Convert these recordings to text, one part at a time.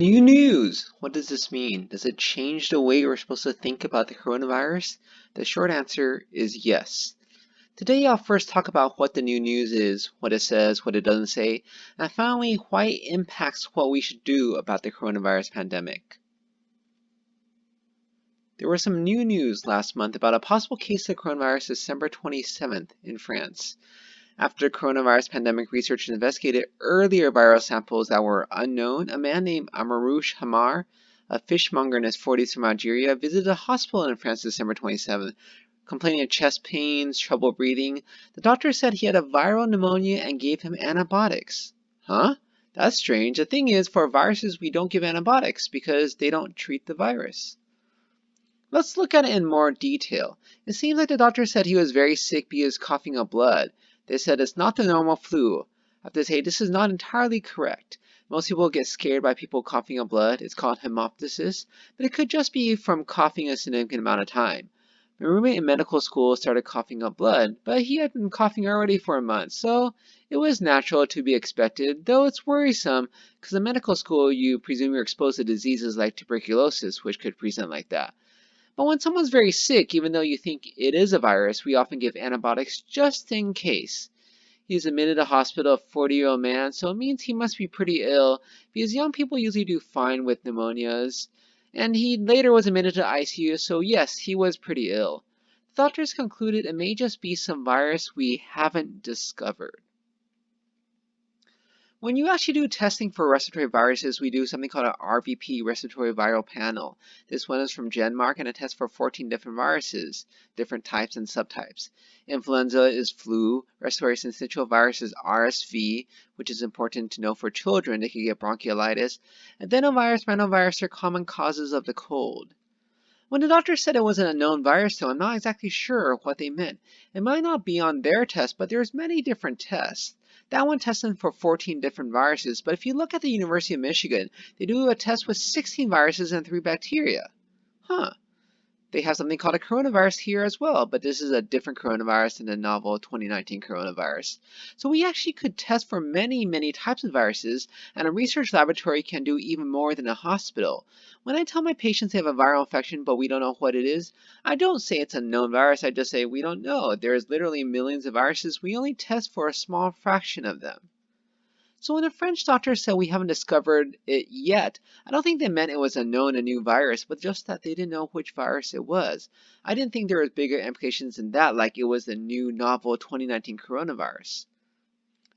New news! What does this mean? Does it change the way we're supposed to think about the coronavirus? The short answer is yes. Today I'll first talk about what the new news is, what it says, what it doesn't say, and finally why it impacts what we should do about the coronavirus pandemic. There was some new news last month about a possible case of coronavirus December 27th in France. After the coronavirus pandemic, researchers investigated earlier viral samples that were unknown. A man named Amarouche Hamar, a fishmonger in his 40s from Algeria, visited a hospital in France December 27th, complaining of chest pains, trouble breathing. The doctor said he had a viral pneumonia and gave him antibiotics. Huh? That's strange. The thing is, for viruses, we don't give antibiotics because they don't treat the virus. Let's look at it in more detail. It seems like the doctor said he was very sick because he was coughing up blood. They said it's not the normal flu. I have to say this is not entirely correct. Most people get scared by people coughing up blood. It's called hemoptysis, but it could just be from coughing a significant amount of time. My roommate in medical school started coughing up blood, but he had been coughing already for a month, so it was natural to be expected, though it's worrisome because in medical school you presume you're exposed to diseases like tuberculosis, which could present like that. But when someone's very sick, even though you think it is a virus, we often give antibiotics just in case. He's admitted to hospital, a 40-year-old man, so it means he must be pretty ill because young people usually do fine with pneumonias. And he later was admitted to ICU, so yes, he was pretty ill. The doctors concluded it may just be some virus we haven't discovered. When you actually do testing for respiratory viruses, we do something called an RVP, respiratory viral panel. This one is from Genmark and it tests for 14 different viruses, different types and subtypes. Influenza is flu, respiratory syncytial virus is RSV, which is important to know for children, they can get bronchiolitis. Adenovirus, rhinovirus are common causes of the cold. When the doctor said it was an unknown virus, though, I'm not exactly sure what they meant. It might not be on their test, but there's many different tests. That one tested for 14 different viruses, but if you look at the University of Michigan, they do a test with 16 viruses and 3 bacteria. Huh. They have something called a coronavirus here as well, but this is a different coronavirus than the novel 2019 coronavirus. So we actually could test for many types of viruses, and a research laboratory can do even more than a hospital. When I tell my patients they have a viral infection but we don't know what it is, I don't say it's a known virus, I just say we don't know. There's literally millions of viruses, we only test for a small fraction of them. So when the French doctor said we haven't discovered it yet, I don't think they meant it was a new virus, but just that they didn't know which virus it was. I didn't think there was bigger implications than that, like it was the new novel 2019 coronavirus.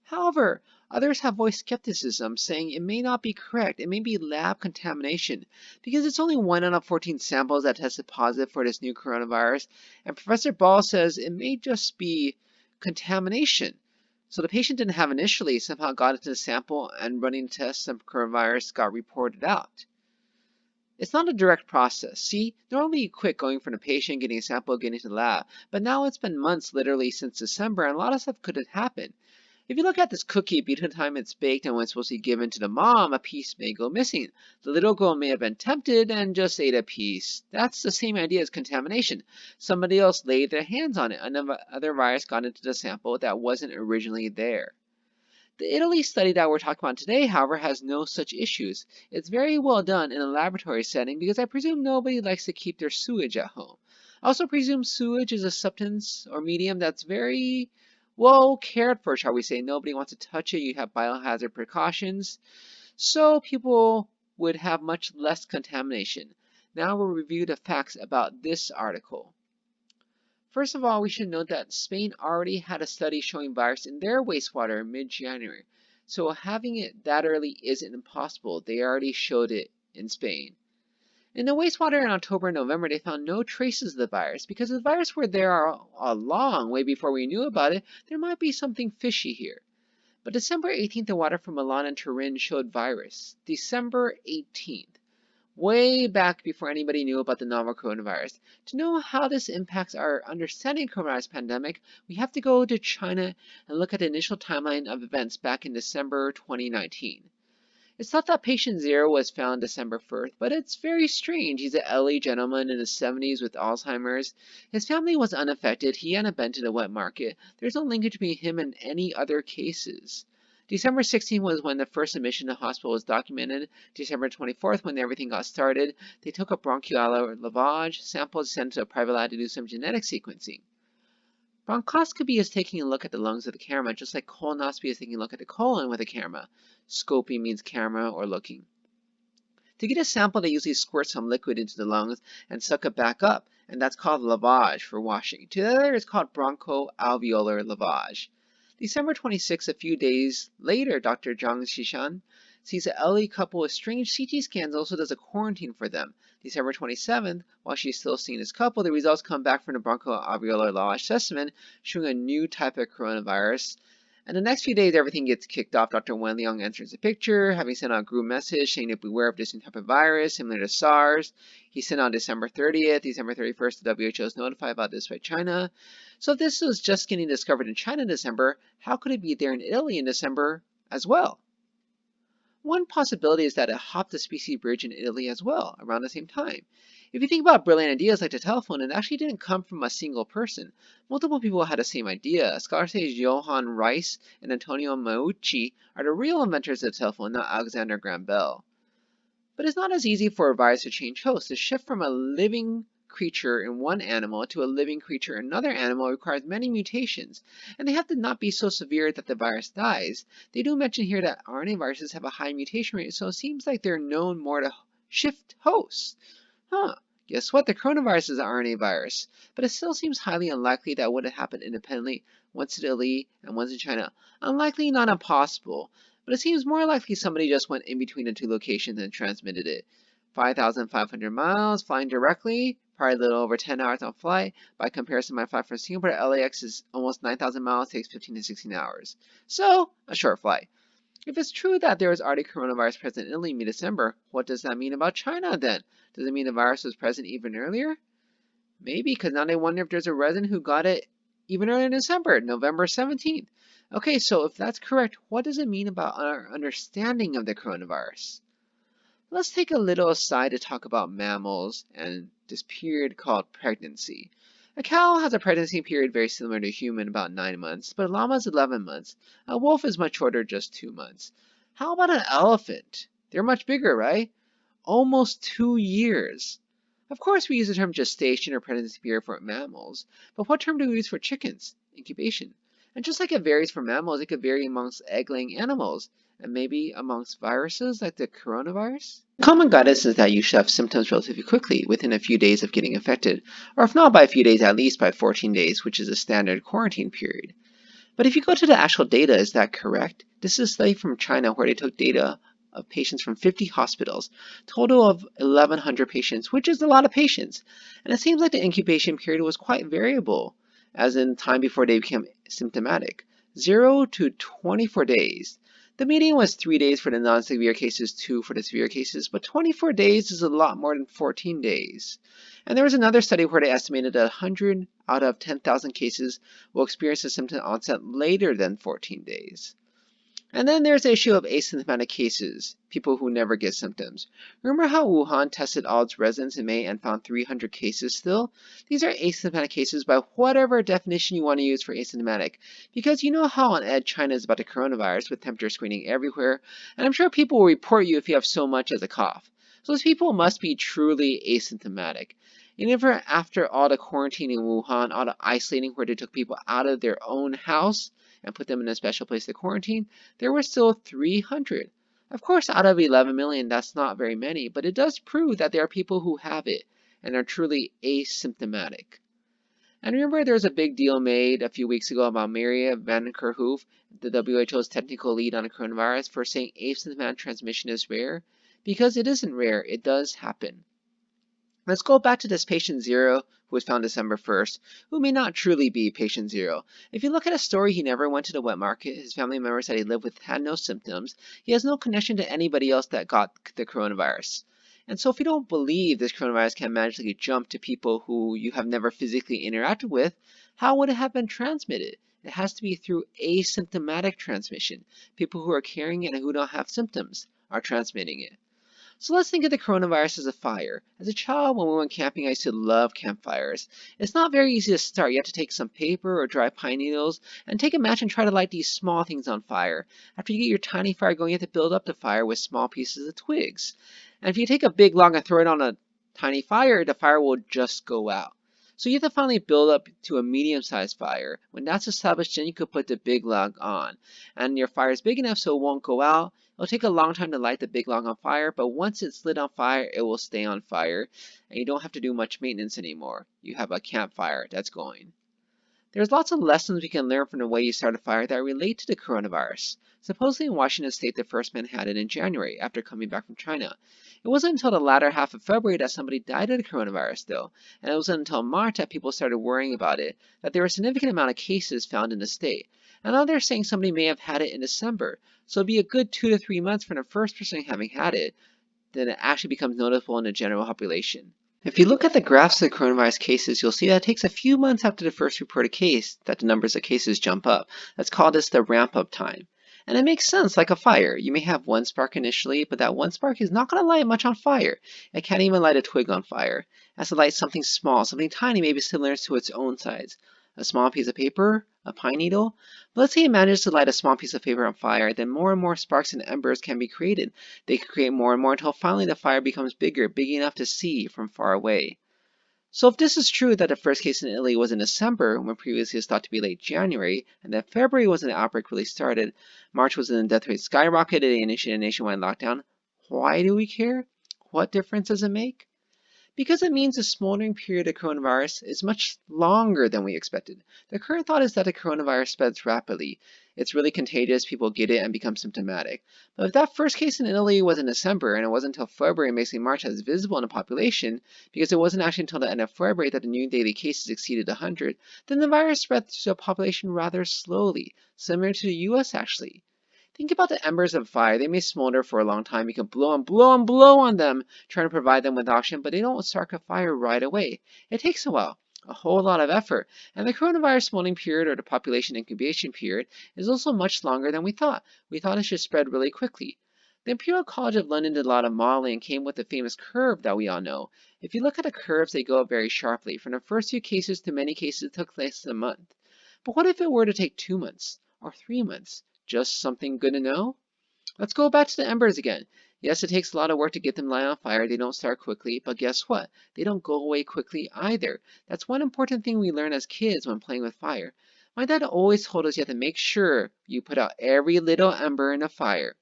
However, others have voiced skepticism, saying it may not be correct, it may be lab contamination, because it's only 1 out of 14 samples that tested positive for this new coronavirus, and Professor Ball says it may just be contamination. So the patient didn't have initially, somehow got into the sample and running tests and coronavirus got reported out. It's not a direct process. See, normally you quit going from the patient, getting a sample, getting to the lab, but now it's been months literally since December and a lot of stuff could have happened. If you look at this cookie, between the time it's baked and when it's supposed to be given to the mom, a piece may go missing. The little girl may have been tempted and just ate a piece. That's the same idea as contamination. Somebody else laid their hands on it. Another virus got into the sample that wasn't originally there. The Italy study that we're talking about today, however, has no such issues. It's very well done in a laboratory setting because I presume nobody likes to keep their sewage at home. I also presume sewage is a substance or medium that's very well cared for, shall we say. Nobody wants to touch it. You have biohazard precautions. So people would have much less contamination. Now we'll review the facts about this article. First of all, we should note that Spain already had a study showing virus in their wastewater in mid-January. So having it that early isn't impossible. They already showed it in Spain. In the wastewater in October and November, they found no traces of the virus. Because if the virus were there a long way before we knew about it, there might be something fishy here. But December 18th, the water from Milan and Turin showed virus. December 18th. Way back before anybody knew about the novel coronavirus. To know how this impacts our understanding of the coronavirus pandemic, we have to go to China and look at the initial timeline of events back in December 2019. It's thought that patient 0 was found December 1st, but it's very strange. He's an elderly gentleman in his 70s with Alzheimer's. His family was unaffected. He hadn't been to the wet market. There's no linkage between him and any other cases. December 16th was when the first admission to hospital was documented. December 24th, when everything got started, they took a bronchoalveolar lavage, samples sent to a private lab to do some genetic sequencing. Bronchoscopy is taking a look at the lungs with a camera, just like colonoscopy is taking a look at the colon with a camera. Scoping means camera or looking. To get a sample, they usually squirt some liquid into the lungs and suck it back up, and that's called lavage for washing. Together, it's called bronchoalveolar lavage. December 26, a few days later, Dr. DrSean sees an elderly couple with strange CT scans, also does a quarantine for them. December 27th, while she's still seeing this couple, the results come back from the bronchoalveolar lavage specimen showing a new type of coronavirus. And the next few days, everything gets kicked off. Dr. Wen Liang enters the picture, having sent out a group message saying to beware of this new type of virus, similar to SARS. He sent out December 30th. December 31st, the WHO is notified about this by China. So if this was just getting discovered in China in December, how could it be there in Italy in December as well? One possibility is that it hopped the species bridge in Italy as well, around the same time. If you think about brilliant ideas like the telephone, it actually didn't come from a single person. Multiple people had the same idea. Scholars say Johann Reis and Antonio Meucci are the real inventors of the telephone, not Alexander Graham Bell. But it's not as easy for a virus to change hosts. To shift from a living creature in one animal to a living creature in another animal requires many mutations, and they have to not be so severe that the virus dies. They do mention here that RNA viruses have a high mutation rate, so it seems like they're known more to shift hosts. Guess what? The coronavirus is an RNA virus, but it still seems highly unlikely that would have happened independently, once in Italy and once in China. Unlikely, not impossible, but it seems more likely somebody just went in between the two locations and transmitted it. 5,500 miles, flying directly, probably a little over 10 hours on flight. By comparison, my flight from Singapore to LAX is almost 9,000 miles, takes 15 to 16 hours. So, a short flight. If it's true that there was already coronavirus present in Italy in mid-December, what does that mean about China then? Does it mean the virus was present even earlier? Maybe, because now they wonder if there's a resident who got it even earlier in December, November 17th. Okay, so if that's correct, what does it mean about our understanding of the coronavirus? Let's take a little aside to talk about mammals and this period called pregnancy. A cow has a pregnancy period very similar to a human, about 9 months, but a llama is 11 months. A wolf is much shorter, just 2 months. How about an elephant? They're much bigger, right? Almost 2 years. Of course, we use the term gestation or pregnancy period for mammals, but what term do we use for chickens? Incubation. And just like it varies for mammals, it could vary amongst egg-laying animals, and maybe amongst viruses like the coronavirus? The common guidance is that you should have symptoms relatively quickly, within a few days of getting infected, or if not by a few days, at least by 14 days, which is a standard quarantine period. But if you go to the actual data, is that correct? This is a study from China where they took data of patients from 50 hospitals, total of 1,100 patients, which is a lot of patients. And it seems like the incubation period was quite variable, as in time before they became symptomatic, 0 to 24 days. The median was 3 days for the non-severe cases, 2 for the severe cases, but 24 days is a lot more than 14 days. And there was another study where they estimated that 100 out of 10,000 cases will experience a symptom onset later than 14 days. And then there's the issue of asymptomatic cases, people who never get symptoms. Remember how Wuhan tested all its residents in May and found 300 cases still? These are asymptomatic cases by whatever definition you want to use for asymptomatic, because you know how on edge China is about the coronavirus with temperature screening everywhere, and I'm sure people will report you if you have so much as a cough. So those people must be truly asymptomatic. And even after all the quarantine in Wuhan, all the isolating where they took people out of their own house and put them in a special place to quarantine, there were still 300. Of course, out of 11 million, that's not very many, but it does prove that there are people who have it and are truly asymptomatic. And remember, there was a big deal made a few weeks ago about Maria van Kerkhove, the WHO's technical lead on the coronavirus, for saying asymptomatic transmission is rare, because it isn't rare, it does happen. Let's go back to this patient 0 who was found December 1st, who may not truly be patient 0. If you look at his story, he never went to the wet market. His family members that he lived with had no symptoms. He has no connection to anybody else that got the coronavirus. And so if you don't believe this coronavirus can magically jump to people who you have never physically interacted with, how would it have been transmitted? It has to be through asymptomatic transmission. People who are carrying it and who don't have symptoms are transmitting it. So let's think of the coronavirus as a fire. As a child, when we went camping, I used to love campfires. It's not very easy to start. You have to take some paper or dry pine needles and take a match and try to light these small things on fire. After you get your tiny fire going, you have to build up the fire with small pieces of twigs. And if you take a big log and throw it on a tiny fire, the fire will just go out. So you have to finally build up to a medium-sized fire. When that's established, then you could put the big log on. And your fire is big enough so it won't go out. It'll take a long time to light the big log on fire, but once it's lit on fire, it will stay on fire, and you don't have to do much maintenance anymore. You have a campfire that's going. There's lots of lessons we can learn from the way you start a fire that relate to the coronavirus. Supposedly in Washington state, the first man had it in January after coming back from China. It wasn't until the latter half of February that somebody died of the coronavirus, though, and it wasn't until March that people started worrying about it, that there were a significant amount of cases found in the state. And now they're saying somebody may have had it in December, so it'd be a good 2 to 3 months from the first person having had it, then it actually becomes noticeable in the general population. If you look at the graphs of the coronavirus cases, you'll see that it takes a few months after the first reported case that the numbers of cases jump up. That's called the ramp-up time. And it makes sense, like a fire. You may have one spark initially, but that one spark is not going to light much on fire. It can't even light a twig on fire. It has to light something small, something tiny, maybe similar to its own size. A small piece of paper, a pine needle. But let's say it manages to light a small piece of paper on fire, then more and more sparks and embers can be created. They can create more and more until finally the fire becomes bigger, big enough to see from far away. So if this is true that the first case in Italy was in December, when previously it was thought to be late January, and that February was when the outbreak really started, March was when the death rate skyrocketed, they initiated a nationwide lockdown, why do we care? What difference does it make? Because it means the smoldering period of coronavirus is much longer than we expected. The current thought is that the coronavirus spreads rapidly. It's really contagious, people get it and become symptomatic. But if that first case in Italy was in December and it wasn't until February and basically March that it's visible in the population, because it wasn't actually until the end of February that the new daily cases exceeded 100, then the virus spread through the population rather slowly, similar to the US actually. Think about the embers of fire. They may smolder for a long time. You can blow and blow and blow on them, trying to provide them with oxygen, but they don't start a fire right away. It takes a while, a whole lot of effort. And the coronavirus smoldering period, or the population incubation period, is also much longer than we thought. We thought it should spread really quickly. The Imperial College of London did a lot of modeling and came with the famous curve that we all know. If you look at the curves, they go up very sharply. From the first few cases to many cases, it took less than a month. But what if it were to take 2 months or 3 months? Just something good to know? Let's go back to the embers again. Yes, it takes a lot of work to get them light on fire. They don't start quickly, but guess what? They don't go away quickly either. That's one important thing we learn as kids when playing with fire. My dad always told us you have to make sure you put out every little ember in a fire.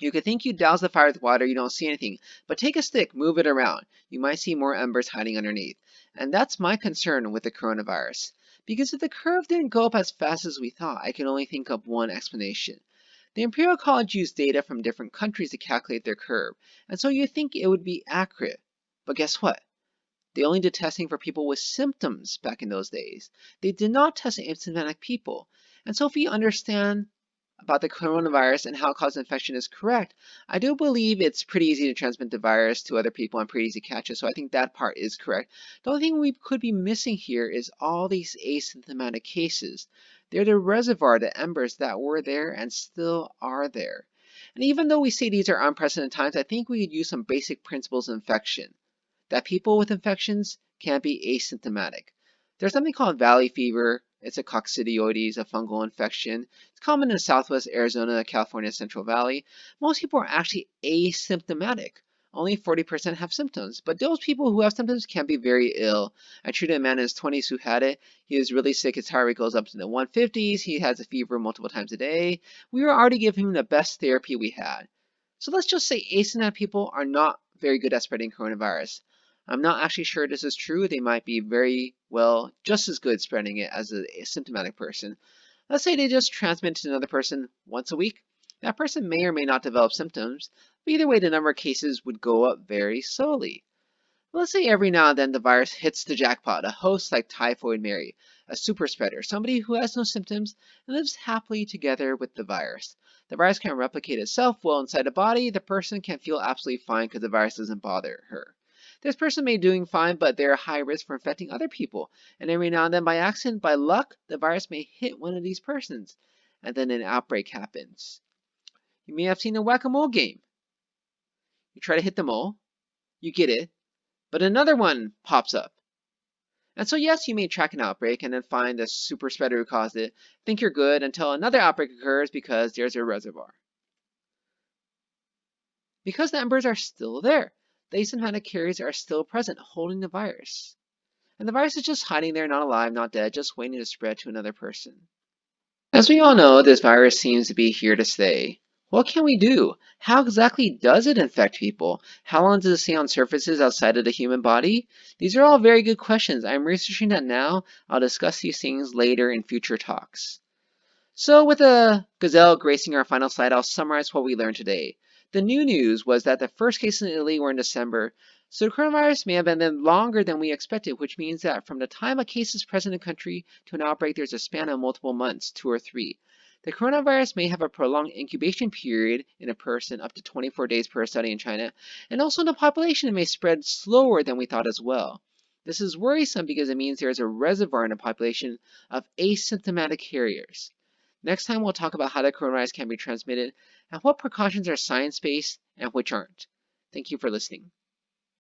You could think you douse the fire with water, you don't see anything, but take a stick, move it around. You might see more embers hiding underneath. And that's my concern with the coronavirus. Because if the curve didn't go up as fast as we thought, I can only think of one explanation. The Imperial College used data from different countries to calculate their curve, and so you'd think it would be accurate. But guess what? They only did testing for people with symptoms back in those days. They did not test asymptomatic people. And so if we understand about the coronavirus and how it causes infection is correct, I do believe it's pretty easy to transmit the virus to other people and pretty easy to catch it, so I think that part is correct. The only thing we could be missing here is all these asymptomatic cases. They're the reservoir, the embers that were there and still are there. And even though we say these are unprecedented times, I think we could use some basic principles of infection. That people with infections can't be asymptomatic. There's something called valley fever. It's a coccidioides, a fungal infection. It's common in Southwest Arizona, California, Central Valley. Most people are actually asymptomatic. Only 40% have symptoms, but those people who have symptoms can be very ill. I treated a man in his 20s who had it. He was really sick. His heart rate goes up to the 150s. He has a fever multiple times a day. We were already giving him the best therapy we had. So let's just say asymptomatic people are not very good at spreading coronavirus. I'm not actually sure this is true. They might be very well just as good spreading it as a symptomatic person. Let's say they just transmit to another person once a week. That person may or may not develop symptoms, but either way the number of cases would go up very slowly. Let's say every now and then the virus hits the jackpot, a host like Typhoid Mary, a super spreader, somebody who has no symptoms and lives happily together with the virus. The virus can't replicate itself well inside the body. The person can feel absolutely fine because the virus doesn't bother her. This person may be doing fine, but they're high risk for infecting other people. And every now and then, by accident, by luck, the virus may hit one of these persons. And then an outbreak happens. You may have seen the whack-a-mole game. You try to hit them all, you get it, but another one pops up. And so yes, you may track an outbreak and then find the super spreader who caused it, think you're good until another outbreak occurs because there's a reservoir. Because the embers are still there, the asymptomatic carriers are still present, holding the virus. And the virus is just hiding there, not alive, not dead, just waiting to spread to another person. As we all know, this virus seems to be here to stay. What can we do? How exactly does it infect people? How long does it stay on surfaces outside of the human body? These are all very good questions. I'm researching that now. I'll discuss these things later in future talks. So with a gazelle gracing our final slide, I'll summarize what we learned today. The new news was that the first cases in Italy were in December, so the coronavirus may have been longer than we expected, which means that from the time a case is present in the country to an outbreak, there's a span of multiple months, 2 or 3. The coronavirus may have a prolonged incubation period in a person, up to 24 days per study in China, and also in the population it may spread slower than we thought as well. This is worrisome because it means there is a reservoir in the population of asymptomatic carriers. Next time, we'll talk about how the coronavirus can be transmitted and what precautions are science-based and which aren't. Thank you for listening.